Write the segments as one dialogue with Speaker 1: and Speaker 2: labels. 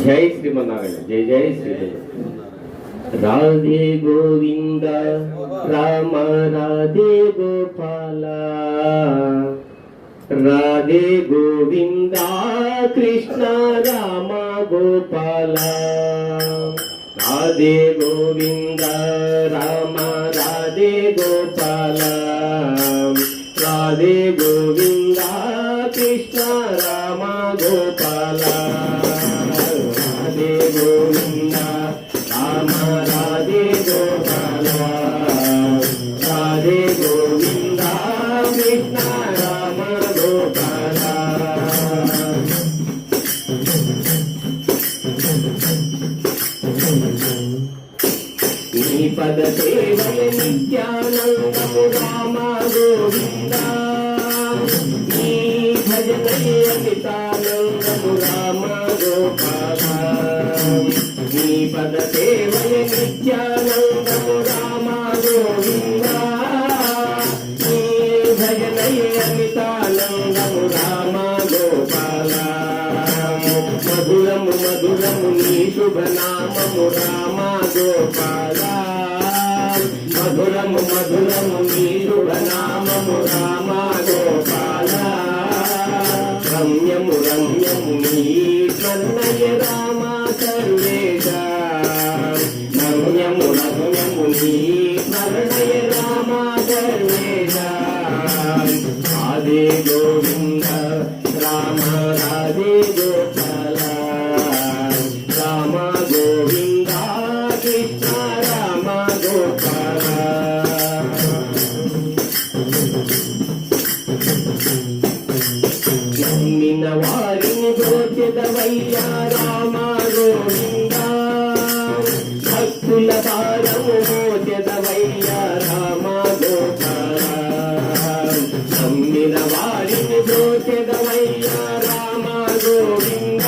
Speaker 1: జై శ్రీమన్నారాయణ. జై జై శ్రీ రాధే గోవింద రామ రాధే గోపాల రాధే గోవింద కృష్ణ రామ గోపాల రాధే గోవింద రామ రాధే గోపాల రాధే గోవింద కృష్ణ రామ గోపాల రాధే గోవింద రామ రాధే గోపాల రాధే గోవింద కృష్ణ రామ గోపాల. నీ పద సేవయ నిత్యానందము రామ గోవింద నీ భజనయ అమితానందము రామ గోపాల నీ పద సేవయ నిత్యానందము రామ గోవింద నీ భజనయ అమితానందము రామ గోపాల మధురము మధురము నీ శుభనామము రామ గోపాల మధురము మధురము నీ శుభనామము రామ గోపాల రమ్యము రమ్యము నీ కన్నయ్య రామ సర్వేశ రమ్యము రమ్యము నీ కన్నయ్య రామ సర్వేశ రాధే గోవింద రామ రాధే గోపాల రామ గోవింద కృష్ణ రామ గోపాల. నమ్మిన వారిని బ్రోచెదవయ్యా రామ గోవింద భక్తుల భారము మోచెదవయ్యా రామ గోపాల నమ్మిన వారిని బ్రోచెదవయ్యా రామ గోవింద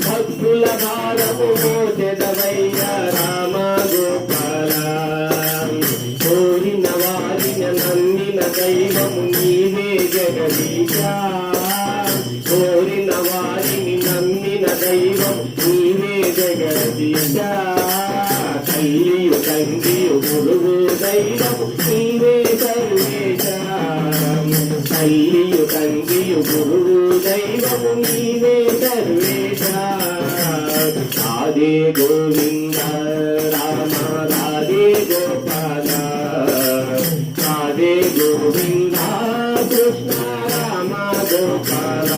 Speaker 1: భక్తుల భారము మోచెదవయ్యా రామ గోపాల కోరిన వారిన నమ్మిన దైవము నీవే జగదీశ కోరిన వారిని నమ్మిన దైవం నీవే జగదీశ తల్లియు తండ్రియు గురువు దైవం నీవే సర్వేశ తల్లియు తండ్రియు గురువు దైవము నీవే సర్వేశ రాధే గోవింద రామ